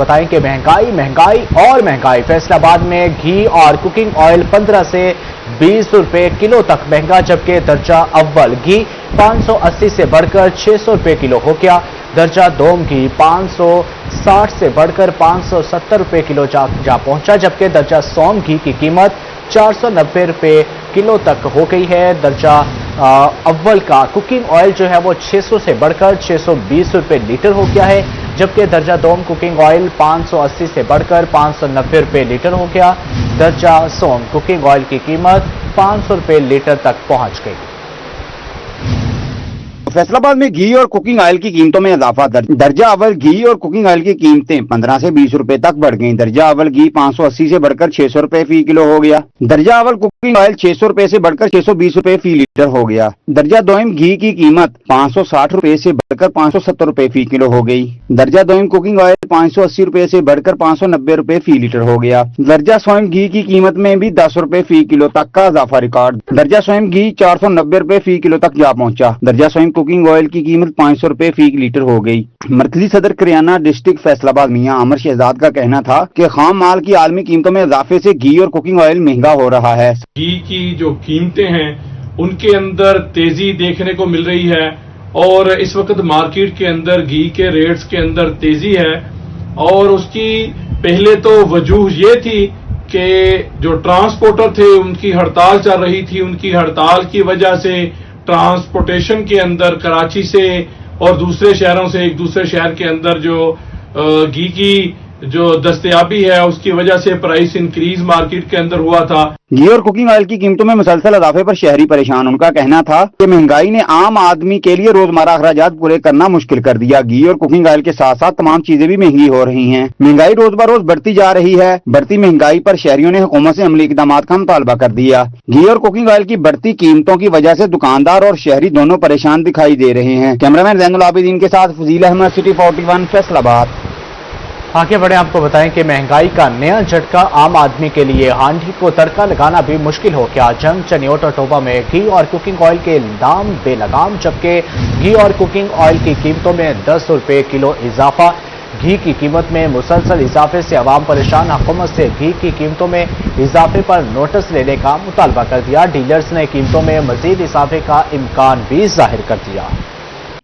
بتائیں کہ महंगाई اور महंगाई। फैसलाबाद में घी और कुकिंग ऑयल 15 से 20 रुपए किलो तक महंगा, जबकि दर्जा अव्वल घी 580 से बढ़कर 600 रुपए किलो हो गया। दर्जा दोम घी 560 से बढ़कर 570 रुपए किलो जा पहुंचा, जबकि दर्जा सोम घी की कीमत 490 रुपए किलो तक हो गई है। दर्जा अव्वल का कुकिंग ऑयल जो है वो 600 से बढ़कर 620 रुपए लीटर हो गया है, जबकि दर्जा दोम कुकिंग ऑयल 580 से बढ़कर 590 रुपए लीटर हो गया। दर्जा सोम कुकिंग ऑयल की कीमत 500 रुपए लीटर तक पहुंच गई। फैसलाबाद में घी और कुकिंग ऑयल की कीमतों में इजाफा। दर्जा अव्वल घी और कुकिंग ऑयल की कीमतें 15 से 20 रुपए तक बढ़ गईं। दर्जा अव्वल घी 580 से बढ़कर 600 रुपए फी किलो हो गया। दर्जा अव्वल कुकिंग ऑयल 600 रुपए से बढ़कर 620 रुपए फी लीटर हो गया। दर्जा दोम घी की कीमत 560 रुपए से बढ़कर 570 रुपए फी किलो हो गई। दर्जा दोम कुकिंग ऑयल 580 रुपए से बढ़कर 590 रुपए फी लीटर हो गया। दर्जा सोम घी की कीमत में भी 10 रुपए फी किलो तक का इजाफा रिकॉर्ड। दर्जा सोम घी 490 रुपए फी किलो तक जा पहुंचा। दर्जा सोम कुकिंग ऑयल की कीमत 500 रुपए फी लीटर हो गई। मरकजी सदर करियाना डिस्ट्रिक्ट फैसलाबाद मियां आमर शहजाद का कहना था कि खाम माल की आलमी कीमतों में इजाफे से घी और कुकिंग ऑयल महंगा हो रहा है। घी की जो कीमतें हैं उनके अंदर तेजी देखने को मिल रही है और इस वक्त मार्केट के अंदर घी के रेट्स के अंदर तेजी है। और उसकी पहले तो वजूह ये थी कि जो ट्रांसपोर्टर थे उनकी हड़ताल चल रही थी। उनकी हड़ताल की वजह से ट्रांसपोर्टेशन के अंदर कराची से और दूसरे शहरों से एक दूसरे शहर के अंदर जो घी की जो दस्तयाबी है उसकी वजह से प्राइस इंक्रीज मार्केट के अंदर हुआ था। घी और कुकिंग ऑयल की कीमतों में मुसलसल इजाफे पर शहरी परेशान। उनका कहना था कि महंगाई ने आम आदमी के लिए रोजमर्रा अखराजात पूरे करना मुश्किल कर दिया। घी और कुकिंग ऑयल के साथ साथ तमाम चीजें भी महंगी हो रही हैं। महंगाई रोज बरोज बढ़ती जा रही है। बढ़ती महंगाई पर शहरियों ने हुकूमत से अमली इकदामात का मुतालबा कर दिया। घी और कुकिंग ऑयल की बढ़ती कीमतों की वजह से दुकानदार और शहरी दोनों परेशान दिखाई दे रहे हैं। कैमरामैन जैनुल आबिदीन के साथ फजील अहमद, सिटी 41 फैसलाबाद। आगे बढ़े, आपको बताएं कि महंगाई का नया झटका आम आदमी के लिए। हांडी को तड़का लगाना भी मुश्किल हो गया। जंग, चनियोट और टोबा में घी और कुकिंग ऑयल के दाम बेलगाम, जबकि घी और कुकिंग ऑयल की कीमतों में 10 रुपए किलो इजाफा। घी की कीमत में मुसलसल इजाफे से अवाम परेशान। हुकूमत से घी की कीमतों में इजाफे पर नोटिस लेने का मुतालबा कर दिया। डीलर्स ने कीमतों में मजीद इजाफे का इम्कान भी जाहिर कर दिया।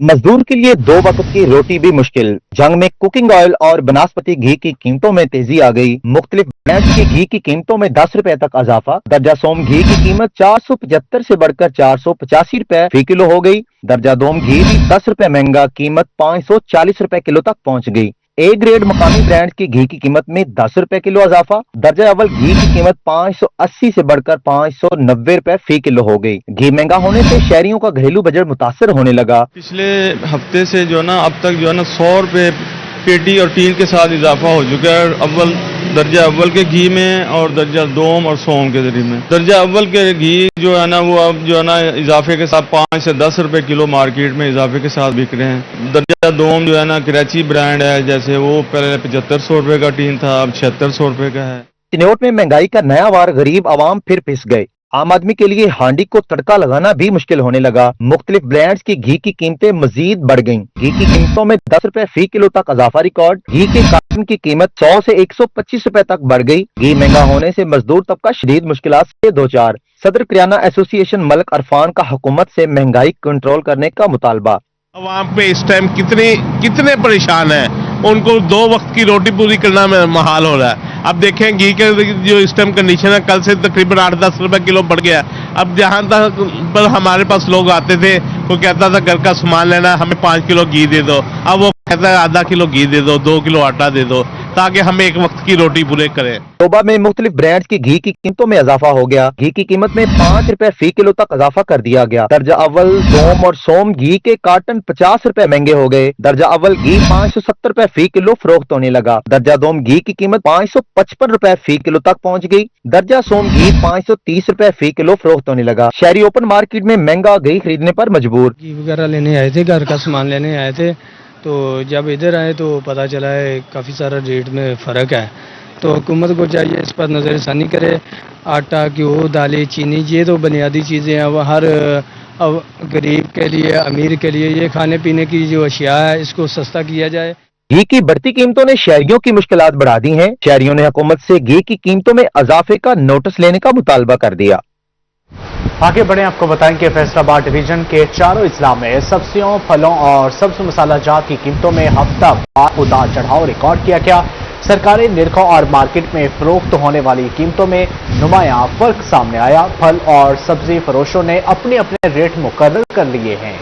मजदूर के लिए 2 वक्त की रोटी भी मुश्किल। जंग में कुकिंग ऑयल और बनास्पति घी की कीमतों में तेजी आ गई। मुख्तलिफ ब्रांड्स की घी की कीमतों में 10 रुपए तक इजाफा। दर्जा सोम घी की कीमत 475 से बढ़कर 485 रुपए फी किलो हो गई। दर्जा दोम घी भी 10 रुपए महंगा, कीमत 540 रुपए किलो तक पहुंच गई। ए ग्रेड मकामी ब्रांड की घी की कीमत में 10 रुपए किलो इजाफा। दर्जा अव्वल घी की कीमत 580 से बढ़कर 590 रुपए फी किलो हो गई। घी महंगा होने से शहरियों का घरेलू बजट मुतासर होने लगा। पिछले हफ्ते से जो है ना अब तक जो है ना 100 रुपए पेटी और टीन के साथ इजाफा हो चुका है दर्जा अव्वल के घी में और दर्जा दोम और सोम के जरिए में। दर्जा अव्वल के घी जो है ना वो अब जो है ना इजाफे के साथ 5 से 10 रुपए किलो मार्केट में इजाफे के साथ बिक रहे हैं। दर्जा दोम जो है ना कराची ब्रांड है, जैसे वो पहले 7500 रुपए का टीन था, अब 7600 रुपए का है। चिन्योट में महंगाई का नया वार, गरीब आवाम फिर पिस गए। आम आदमी के लिए हांडी को तड़का लगाना भी मुश्किल होने लगा। मुख्तलिफ ब्रांड्स की घी की कीमतें मजीद बढ़ गईं। घी की कीमतों में 10 रुपए फी किलो तक इजाफा रिकॉर्ड। घी के कार्टन की कीमत 100 से 125 रुपए तक बढ़ गई। घी महंगा होने से मजदूर तबका शदीद मुश्किलात से दो चार। सदर करियाना एसोसिएशन मलिक अरफान का हुकूमत से महंगाई कंट्रोल करने का मुतालबा। अवाम पे इस टाइम कितने परेशान हैं, उनको 2 वक्त की रोटी पूरी करना महाल हो रहा है। अब देखें घी का जो इस टाइम कंडीशन है, कल से तकरीबन 8-10 रुपए किलो बढ़ गया। अब जहाँ तक पर हमारे पास लोग आते थे, वो कहता था घर का सामान लेना, हमें 5 किलो घी दे दो। अब वो कहता है आधा किलो घी दे दो, 2 किलो आटा दे दो, ताकि हम एक वक्त की रोटी पूरे करें। टोबा में मुख्तलिफ ब्रांड्स की घी की कीमतों में इजाफा हो गया। घी की कीमत में 5 रुपए फी किलो तक इजाफा कर दिया गया। दर्जा अव्वल, दोम और सोम घी के कार्टन 50 रुपए महंगे हो गए। दर्जा अव्वल घी 570 रुपए फी किलो फरोख्त होने लगा। दर्जा दोम घी की कीमत 555 रुपए फी किलो तक पहुंच गई। दर्जा सोम घी 530 रुपए फी किलो फरोख्त होने लगा। शहरी ओपन मार्केट में महंगा घी खरीदने पर मजबूर। घी वगैरह लेने आए थे, घर का सामान लेने आए थे, तो जब इधर आए तो पता चला है काफ़ी सारा रेट में फ़र्क है। तो हुकूमत को चाहिए इस पर नज़रसानी करे। आटा, घी, दालें, चीनी, ये तो बुनियादी चीज़ें हैं, वो हर गरीब के लिए, अमीर के लिए ये खाने पीने की जो अशिया है इसको सस्ता किया जाए। घी की बढ़ती कीमतों ने शहरियों की मुश्किलात बढ़ा दी हैं। शहरियों ने हुकूमत से घी की कीमतों में इजाफे का नोटिस लेने का मुतालबा कर दिया। आगे बढ़े, आपको बताएं कि फैसलाबाद डिवीजन के चारों इजला में सब्जियों, फलों और सब्ज मसाला जात की कीमतों में हफ्तावार उतार चढ़ाव रिकॉर्ड किया गया। सरकारी निरखों और मार्केट में फरोख्त होने वाली कीमतों में नुमायां फर्क सामने आया। फल और सब्जी फरोशों ने अपने अपने रेट मुकर्रर कर लिए हैं।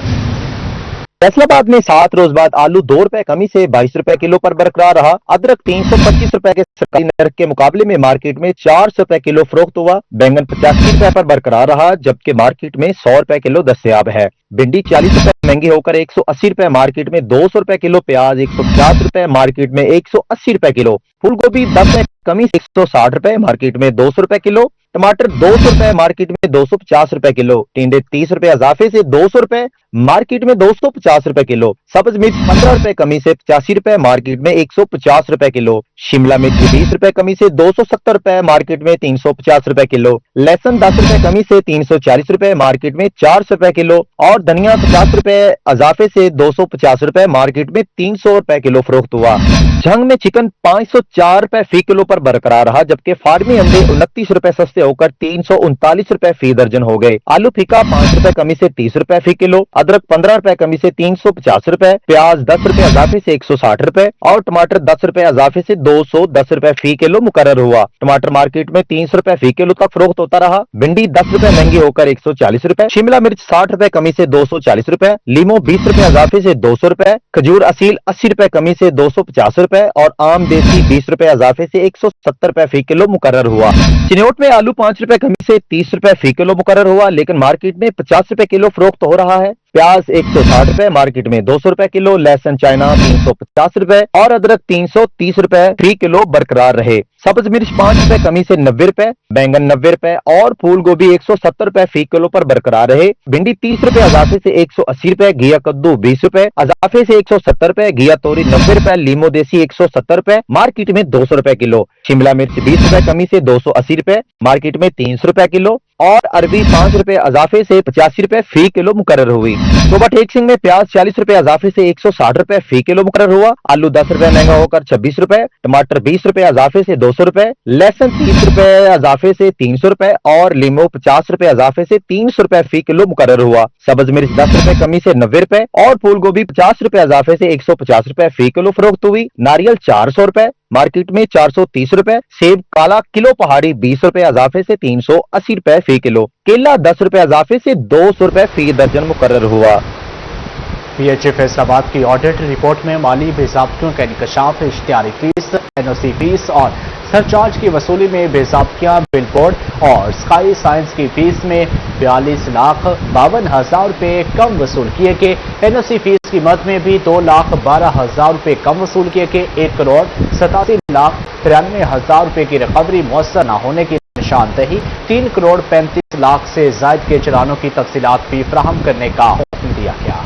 फैसलाबाद में 7 रोज बाद आलू 2 रुपए कमी से 22 रुपए किलो पर बरकरार रहा। अदरक 325 रुपए के सरकारी नर्क के मुकाबले में मार्केट में 400 रुपए किलो फरोख्त हुआ। बैंगन 85 रुपए पर बरकरार रहा, जबकि मार्केट में 100 रुपए किलो दस्तयाब है। भिंडी 40 रुपए महंगी होकर 180 रुपए मार्केट में, 200 रुपए किलो प्याज 150 रुपए मार्केट में 180 रुपए किलो, फूल गोभी 10 रुपए कमी से 160 रुपए मार्केट में 200 रुपए किलो, टमाटर 200 रुपए मार्केट में 250 रुपए किलो, टिंडे 30 रुपए इजाफे से 200 रुपए मार्केट में 250 रुपए किलो, सब्ज मिर्च 15 रुपए कमी से 85 रुपए मार्केट में 150 रुपए किलो, शिमला मिर्च 20 रुपए कमी से 270 रुपए मार्केट में 350 रुपए किलो, लहसुन 10 रुपए कमी से 340 रुपए मार्केट में 400 रुपए किलो और धनिया 50 रुपए इजाफे से 250 रुपए मार्केट में 300 रुपए किलो फरोख्त हुआ। झंग में चिकन 504 रुपए फी किलो पर बरकरार रहा, जबकि फार्मी अंडे 29 रुपए सस्ते होकर 339 रुपए फी दर्जन हो गए। आलू फीका 5 रुपए कमी से 30 रुपए फी किलो, अदरक 15 रुपए कमी से 350 रुपए, प्याज 10 रुपए इजाफे से 160 रुपए और टमाटर 10 रुपए इजाफे से 210 रुपए फी किलो मुकर्रर हुआ। टमाटर मार्केट में 300 रुपए फी किलो तक फरोख्त होता रहा। भिंडी 10 रुपए महंगी होकर 140 रुपए, शिमला मिर्च 60 रुपए कमी से 240 रुपए, लीमो 20 रुपए इजाफे से 200 रुपए, खजूर असील 80 रुपए कमी से 250 रुपए और आम देसी 20 रुपए इजाफे से 170 रुपए फी किलो मुकर्रर हुआ। चिन्योट में आलू 5 रुपए कमी से 30 रुपए फी किलो मुकर्रर हुआ, लेकिन मार्केट में 50 रुपए किलो फरोख्त हो रहा है। प्याज 160 रुपए मार्केट में 200 रुपए किलो, लहसुन चाइना 350 रुपए और अदरक 330 रुपए फी किलो बरकरार रहे। सब्ज मिर्च 5 रुपए कमी से 90 रुपए, बैंगन 90 रुपए और फूल गोभी 170 रुपए फी किलो पर बरकरार रहे। भिंडी 30 रुपए इजाफे से 180 रुपए, घिया कद्दू 20 रुपए इजाफे से 170 रुपए, घिया तोरी 90 रुपए, लीमो देसी 170 रुपए मार्केट में 200 रुपए किलो, शिमला मिर्च 20 रुपए कमी से 280 रुपए मार्केट में 300 रुपए किलो और अरबी 5 रुपए इजाफे से 85 रुपए फी किलो मुकर्रर हुई। सोबा टेक सिंह में प्याज 40 रुपए इजाफे से 160 रुपए फी किलो मुकर्रर हुआ। आलू 10 रुपए महंगा होकर 26 रुपए, टमाटर 20 रुपए इजाफे से 200 रुपए, लहसुन 30 रुपए इजाफे से 300 रुपए और लीमो 50 रुपए इजाफे से 300 रुपए फी किलो मुकर्रर हुआ। सब्ज मिर्च 10 रुपए कमी से 90 रुपए और फूल गोभी 50 रुपए इजाफे से 150 रुपए फी किलो फरोख्त हुई। नारियल 400 रुपए मार्केट में 430 रुपए, सेब काला किलो पहाड़ी 20 रुपए इजाफे से 380 रुपए फी किलो, केला 10 रुपए इजाफे से 200 रुपए फी दर्जन मुकर्रर हुआ। पीएचए फैसलाबाद की ऑडिट रिपोर्ट में माली बेज़ाब्तियों का इंकशाफ, इश्तिहारी फीस, एनओसी फीस और सरचार्ज की वसूली में बेज़ाब्तियां, बिल बोर्ड और स्काई साइंस की फीस में 42,52,000 रुपये कम वसूल किए गए। एनओसी फीस की मद में भी 2,12,000 रुपये कम वसूल किए गए। 1,87,93,000 रुपये की रिकवरी मुयस्सर न होने की निशानदही, 3,35,00,000 से जायद के चलानों की तफसीलात भी फराहम करने का हुक्म दिया गया।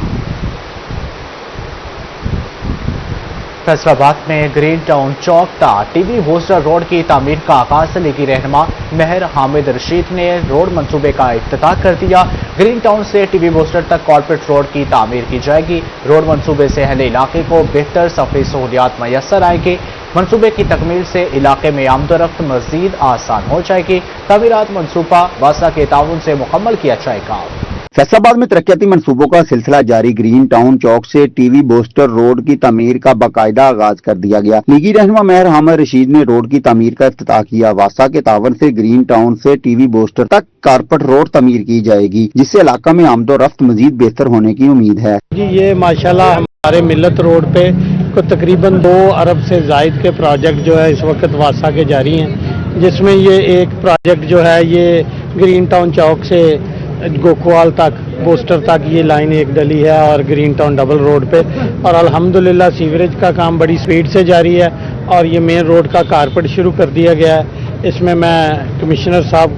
फैसलाबाद में ग्रीन टाउन चौक ता टीवी होस्टर रोड की तामीर का आगाज लीगी रहनुमा महर हामिद रशीद ने रोड मंसूबे का इफ्तिताह कर दिया। ग्रीन टाउन से टीवी होस्टर तक कॉर्पोरेट रोड की तामीर की जाएगी। रोड मंसूबे से अहले इलाके को बेहतर सफरी सहूलियात मैसर आएगी। मंसूबे की तकमील से इलाके में आमदोरफ्त मजीद आसान हो जाएगी। तामीरात मंसूबा वासा के ताउन से मुकम्मल किया जाएगा। फैसलाबाद में तरक्याती मंसूबों का सिलसिला जारी। ग्रीन टाउन चौक से टीवी बोस्टर रोड की तामीर का बाकायदा आगाज कर दिया गया। लीगी रहनुमा महर हामिद रशीद ने रोड की तामीर का इफ्तिताह किया। वासा के तावन से ग्रीन टाउन से टीवी बोस्टर तक कारपेट रोड तामीर की जाएगी, जिससे इलाका में आमदोरफ्त मजीद बेहतर होने की उम्मीद है। जी ये माशाल्लाह हमारे मिल्लत रोड पे को तकरीबन 2 अरब से जायद के प्रोजेक्ट जो है इस वक्त वासा के जारी हैं, जिसमें ये एक प्रोजेक्ट जो है ये ग्रीन टाउन चौक से गोकवाल तक बोस्टर तक ये लाइन एक डली है और ग्रीन टाउन डबल रोड पे, और अल्हम्दुलिल्लाह सीवरेज का काम बड़ी स्पीड से जारी है और ये मेन रोड का कारपेट शुरू कर दिया गया है। इसमें मैं कमिश्नर साहब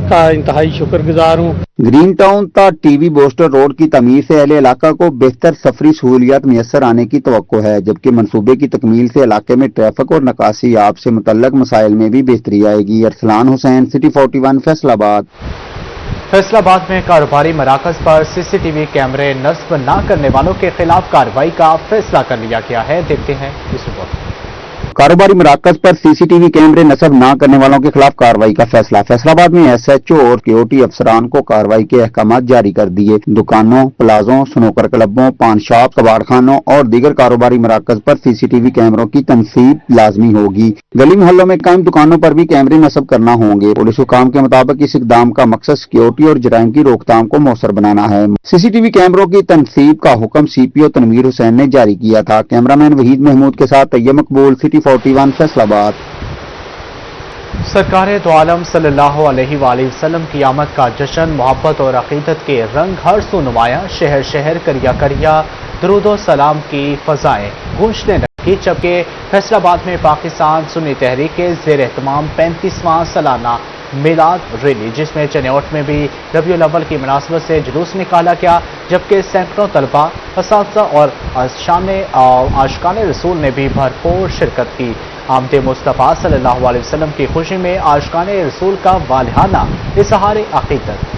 का इंतहाई शुक्रगुजार हूँ। ग्रीन टाउन ता टीवी बोस्टर रोड की तमीर से अहले इलाका को बेहतर सफरी सहूलियात मैसर आने की तवक्को है, जबकि मंसूबे की तकमील से इलाके में ट्रैफिक और निकासी आब से मुतल्लक मसाइल में भी बेहतरी आएगी। अरसलान हुसैन, सिटी 41, फैसलाबाद। फैसलाबाद में कारोबारी मराकज पर सीसीटीवी कैमरे नस्ब न करने वालों के खिलाफ कार्रवाई का फैसला कर लिया गया है। देखते हैं इस रिपोर्ट। कारोबारी मराकज पर सीसीटीवी कैमरे नस्ब न करने वालों के खिलाफ कार्रवाई का फैसला। फैसलाबाद में एसएचओ और सिक्योरिटी अफसरान को कार्रवाई के अहकाम जारी कर दिए। दुकानों, प्लाजों, स्नूकर क्लबों, पान शॉप, कबाड़खानों और दीगर कारोबारी मराकज पर सीसीटीवी कैमरों की तनसीब लाजमी होगी। गली मोहल्लों में कायम दुकानों पर भी कैमरे नस्ब करना होंगे। पुलिस हुकाम के मुताबिक इस इकदाम का मकसद सिक्योरिटी और जराइम की रोकथाम को मौसर बनाना है। सीसीटीवी कैमरों की तनसीब का हुक्म सीपीओ तनवीर हुसैन ने जारी किया था। कैमरामैन वहीद महमूद के साथ तैयब मकबूल, सिटी 41 फैसलाबाद। सरकार दो आलम सल्लल्लाहु अलैहि वसल्लम की आमद का जश्न मोहब्बत और अकीदत के रंग हर सू नुमाया। शहर शहर करिया करिया दुरूद सलाम की फजाएं गूंजने लगी। जबकि फैसलाबाद में पाकिस्तान सुन्नी तहरीक के जेर एहतमाम 35वां सालाना मिलाद रैली, जिसमें चनियोट में भी रबीउल अव्वल की मुनासबत से जुलूस निकाला गया, जबकि सैकड़ों तलबा, असातिज़ा और आशिकान रसूल ने भी भरपूर शिरकत की। आमद मुस्तफ़ा सल्लल्लाहु अलैहि वसल्लम की खुशी में आशिकान रसूल का वालिहाना इज़हार अक़ीदत।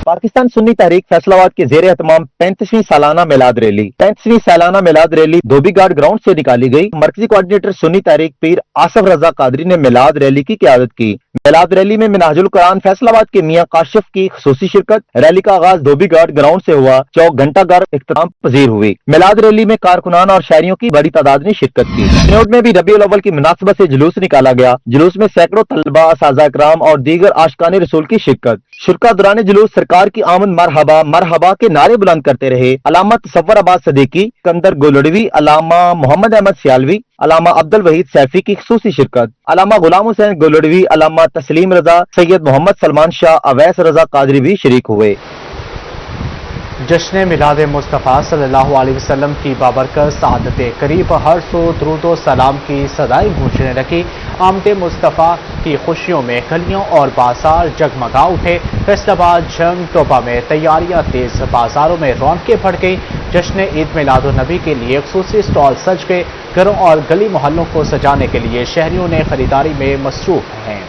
पाकिस्तान सुन्नी तहरीक फैसलाबाद के जेर एहतमाम 35वीं सालाना मिलाद रैली 35वीं सालाना मिलाद रैली धोबी घाट ग्राउंड से निकाली गई। मरकजी कोऑर्डिनेटर सुन्नी तहरीक पीर आसफ रजा कादरी ने मिलाद रैली की क़यादत की। मिलाद रैली में मिनहाजुल कुरान फैसलाबाद के मियां काशिफ की खुसूसी शिरकत। रैली का आगाज धोबी घाट ग्राउंड से हुआ। चौक घंटाघर इख्तिताम पजीर हुई। मिलाद रैली में कारकुनान और शहरियों की बड़ी तादाद ने शिरकत की। चनियोट में भी रबीउल अव्वल की मुनासबत से जुलूस निकाला गया। जुलूस में सैकड़ों तलबा, असातिज़ा इकराम और दीगर आशिकान रसूल की शिरकत। शुरका दौरान जुलूस सरकार की आमद मरहबा मरहबा के नारे बुलंद करते रहे। अलामा तसव्वुर अब्बास सदीकी, कंदर गोलड़वी, अलामा मोहम्मद अहमद सियालवी, अलामा अब्दुल वहीद सैफी की खुसूसी शिरकत। अलामा गुलाम हुसैन गोलड़वी, अलामा तस्लीम रजा, सैयद मोहम्मद सलमान शाह, अवैस रजा कादरी भी शरीक हुए। जश्न मिलाद मुस्तफ़ा सल्लल्लाहु अलैहि वसल्लम की बाबरकत सआदत करीब हर सू दुरूद व सलाम की सदाएं गूंजने लगी। आमद मुस्तफ़ा की खुशियों में गलियों और बाजार जगमगा उठे। फैसलाबाद जंग टोपा में तैयारियां तेज, बाजारों में रौनकें बढ़ गई। जश्न ईद मिलादुन्नबी के लिए खुसूसी स्टॉल सज गए। घरों और गली मोहल्लों को सजाने के लिए शहरियों ने खरीदारी में मसरूफ हैं।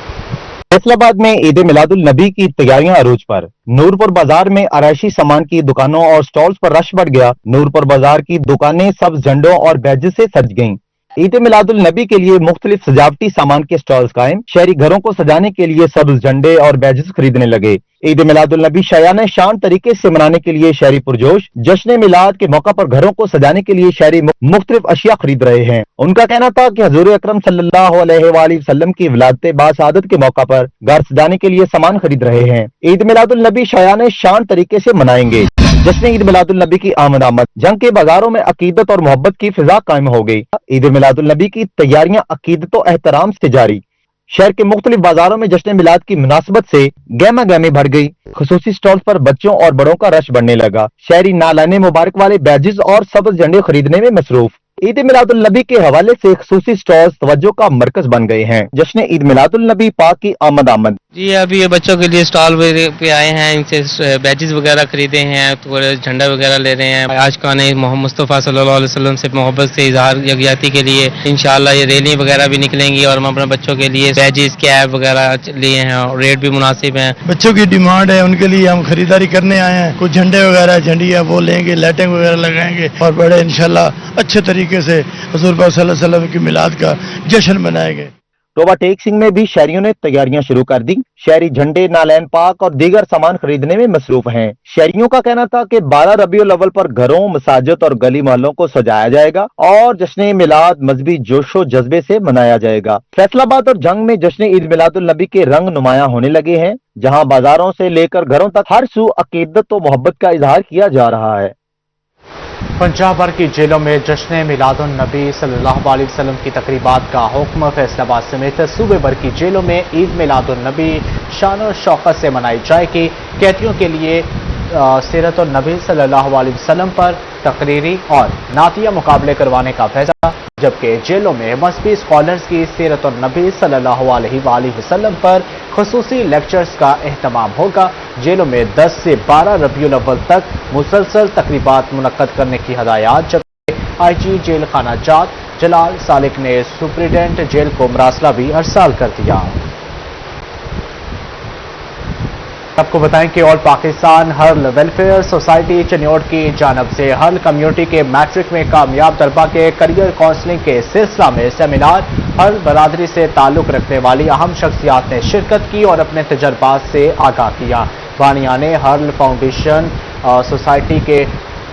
फैसलाबाद में ईद मिलादुल नबी की तैयारियां अरूज पर। नूरपुर बाजार में आराइशी सामान की दुकानों और स्टॉल्स पर रश बढ़ गया। नूरपुर बाजार की दुकानें सब्ज झंडों और बैजेस से सज गईं। ईद मिलादुल नबी के लिए मुख्तलिफ सजावटी सामान के स्टॉल्स कायम। शहरी घरों को सजाने के लिए सब्ज झंडे और बैजेस खरीदने लगे। ईद मिलादुल नबी शायान शान तरीके से मनाने के लिए शहरी पुरजोश। जश्न मिलाद के मौका पर घरों को सजाने के लिए शहरी मुख्तलिफ अशिया खरीद रहे हैं। उनका कहना था कि हजूर अकरम सल्लल्लाहु अलैहि वसल्लम की विलादत बासआदत के मौका पर घर सजाने के लिए सामान खरीद रहे हैं। ईद मिलादुल नबी शायान शान तरीके से मनाएंगे। जश्न ईद मिलादुल नबी की आमद जंग के बाजारों में अकीदत और मोहब्बत की फिजा कायम हो गई। ईद मिलादुल नबी की तैयारियां अकीदत और एहतराम से जारी। शहर के मुख्तलिफ बाजारों में जश्न मिलाद की मुनासबत से गहमा गहमी बढ़ गई। खुसूसी स्टॉल पर बच्चों और बड़ों का रश बढ़ने लगा। शहरी नालाने मुबारक वाले बैजेस और सब्ज झंडे खरीदने में मसरूफ। ईद मिलादुल नबी के हवाले से खुसूसी स्टॉल्स तवज्जो का मरकज बन गए हैं। जश्न ईद मिलादुल नबी पाक की आमद। जी अभी ये बच्चों के लिए स्टॉल पे आए हैं, इनसे बैजेस वगैरह खरीदे हैं, तो झंडा वगैरह ले रहे हैं। आशिकान मोहम्मद मुस्तफ़ा सल्लल्लाहु अलैहि वसल्लम से मोहब्बत से इजहार यकजहती के लिए इंशाल्लाह ये रैली वगैरह भी निकलेंगी और हम अपने बच्चों के लिए बैजेस कैप वगैरह लिए हैं और रेट भी मुनासिब हैं। बच्चों की डिमांड है, उनके लिए हम खरीदारी करने आए हैं। कुछ झंडे वगैरह झंडियाँ वो लेंगे, लाइटिंग वगैरह लगाएंगे और बड़े इंशाल्लाह अच्छे तरीके से हुज़ूर पाक सल्लल्लाहु अलैहि वसल्लम की मिलाद का जश्न मनाएंगे। टोबा टेक सिंह में भी शहरियों ने तैयारियां शुरू कर दी। शहरी झंडे, नालैन पाक और दीगर सामान खरीदने में मसरूफ हैं। शहरियों का कहना था कि 12 रबीउल अव्वल पर घरों, मसाजिद और गली मोहल्लों को सजाया जाएगा और जश्न मिलाद मजहबी जोशो जज्बे से मनाया जाएगा। फैसलाबाद और जंग में जश्न ईद मिलादुल नबी के रंग नुमायां होने लगे हैं, जहां बाजारों से लेकर घरों तक हर सू अकीदत और मोहब्बत का इजहार किया जा रहा है। पंजाब भर की जेलों में जश्न मिलादुन नबी सल्लल्लाहु अलैहि वसल्लम की तकरीबात का हुक्म। फैसलाबाद समेत सूबे भर की जेलों में ईद मिलादुन नबी शान और शौकत से मनाई जाएगी। कैदियों के लिए सीरत नबी सल्लल्लाहु अलैहि वसल्लम पर तकरीरी और नातिया मुकाबले करवाने का फैसला, जबकि जेलों में मजहबी स्कॉलर्स की सीरत नबी सल्लल्लाहु अलैहि वसल्लम पर खुसूसी लेक्चर्स का एहतमाम होगा। जेलों में 10 से 12 रबीउल अव्वल तक मुसलसल तकरीबात मुनक्कद करने की हदायत, जबकि IG जेल खाना जात जलाल सालिक ने सुप्रिटेंडेंट जेल को मरासला भी अरसाल कर दिया। آپ کو بتائیں کہ آل پاکستان ہرل ویلفیئر سوسائٹی چنیوٹ کی جانب سے ہرل کمیونٹی کے میٹرک میں کامیاب طلبہ کے کریئر کونسلنگ کے سلسلہ میں سیمینار ہرل برادری سے تعلق رکھنے والی اہم شخصیات نے شرکت کی اور اپنے تجربات سے آگاہ کیا۔ بانیان ہرل فاؤنڈیشن سوسائٹی کے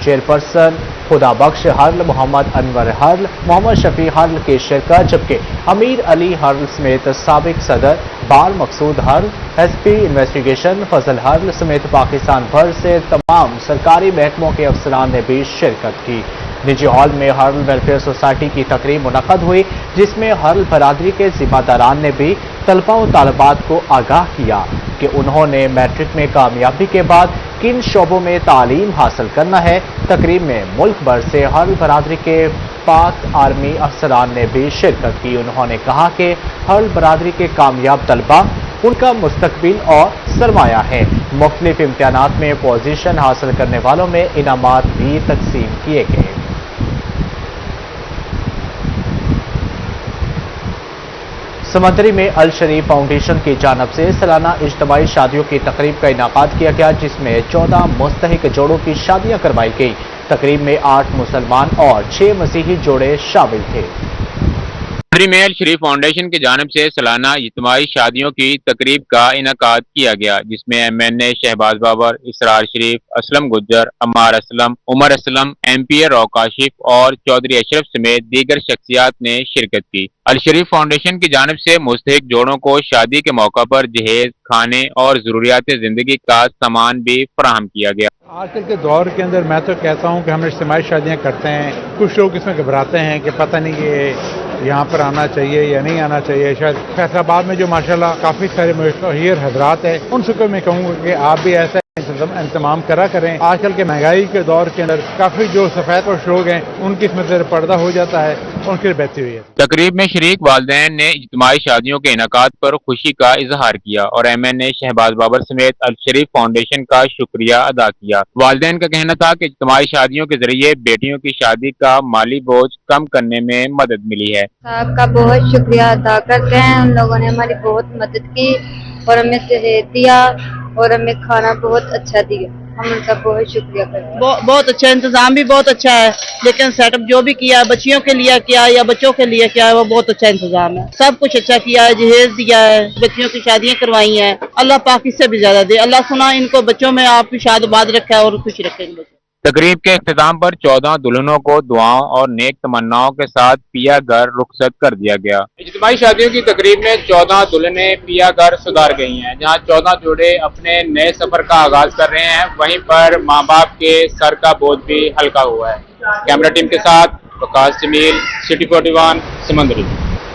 چیئرپرسن خدا بخش ہرل محمد انور ہرل محمد شفیع ہرل کی شرکت، جبکہ امیر علی ہرل سمیت سابق صدر بار مقصود ہرل، ایس پی انویسٹیگیشن فضل ہرل سمیت پاکستان بھر سے تمام سرکاری محکموں کے افسران نے بھی شرکت کی۔ نجی ہال میں ہرل ویلفیئر سوسائٹی کی تقریب منعقد ہوئی، جس میں ہرل برادری کے ذمہ داران نے بھی طلبہ و طالبات کو آگاہ کیا کہ انہوں نے میٹرک میں کامیابی کے بعد کن شعبوں میں تعلیم حاصل کرنا ہے۔ تقریب میں ملک بھر سے ہرل برادری کے پاک آرمی افسران نے بھی شرکت کی۔ انہوں نے کہا کہ ہرل برادری کے کامیاب طلبہ ان کا مستقبل اور سرمایہ ہے۔ مختلف امتحانات میں پوزیشن حاصل کرنے والوں میں انعامات بھی تقسیم کیے گئے۔ سمندری میں الشریف فاؤنڈیشن کی جانب سے سالانہ اجتماعی شادیوں کی تقریب کا انعقاد کیا گیا، جس میں 14 مستحق جوڑوں کی شادیاں کروائی گئی۔ تقریب میں 8 مسلمان اور 6 مسیحی جوڑے شامل تھے۔ سمندری میں الشریف فاؤنڈیشن کی جانب سے سالانہ اجتماعی شادیوں کی تقریب کا انعقاد کیا گیا، جس میں MNA شہباز بابر، اسرار شریف، اسلم گجر، عمار اسلم، عمر اسلم، MP رو کاشف اور چودھری اشرف سمیت دیگر شخصیات نے شرکت کی۔ الشریف فاؤنڈیشن کی جانب سے مستحق جوڑوں کو شادی کے موقع پر جہیز، کھانے اور ضروریات زندگی کا سامان بھی فراہم کیا گیا۔ آج کل کے دور کے اندر میں تو کہتا ہوں کہ ہم اجتماعی شادیاں کرتے ہیں، کچھ لوگ اس میں گھبراتے ہیں کہ پتہ نہیں کہ یہاں پر آنا چاہیے یا نہیں آنا چاہیے۔ شاید فیصل آباد میں جو ماشاءاللہ کافی سارے مشہور حضرات ہیں، ان سے کو میں کہوں گا کہ آپ بھی ایسا انتظام کرا کریں۔ آج کل کے مہنگائی کے دور کے اندر کافی جو سفید پوش لوگ ہیں ان کی اس میں سے پردہ ہو جاتا ہے، ان کی بہتری ہوئی ہے۔ تقریب میں شریک والدین نے اجتماعی شادیوں کے انعقاد پر خوشی کا اظہار کیا اور MNA شہباز بابر سمیت الشریف فاؤنڈیشن کا شکریہ ادا کیا۔ والدین کا کہنا تھا کہ اجتماعی شادیوں کے ذریعے بیٹیوں کی شادی کا مالی بوجھ کم کرنے میں مدد ملی ہے۔ آپ کا بہت شکریہ ادا کرتے ہیں، ان لوگوں نے ہماری بہت مدد کی اور ہمیں جہیز دیا اور ہمیں کھانا بہت اچھا دیا، ہم ان کا بہت شکریہ کرتے ہیں۔ بہت اچھا انتظام بھی بہت اچھا ہے، لیکن سیٹ اپ جو بھی کیا ہے بچیوں کے لیے کیا ہے یا بچوں کے لیے کیا ہے وہ بہت اچھا انتظام ہے، سب کچھ اچھا کیا ہے، جہیز دیا ہے، بچیوں کی شادیاں کروائی ہیں۔ اللہ پاک اس سے بھی زیادہ دے، اللہ سنا ان کو بچوں میں آپ کی شاد باد رکھا اور خوش رکھیں گے۔ تقریب کے اختتام پر 14 دلہنوں کو دعاؤں اور نیک تمناؤں کے ساتھ پیا گھر رخصت کر دیا گیا۔ اجتماعی شادیوں کی تقریب میں 14 دلہنیں پیا گھر سدھار گئی ہیں، جہاں 14 جوڑے اپنے نئے سفر کا آغاز کر رہے ہیں، وہیں پر ماں باپ کے سر کا بوجھ بھی ہلکا ہوا ہے۔ کیمرہ ٹیم کے ساتھ وقاص جمیل، سٹی 41 سمندری۔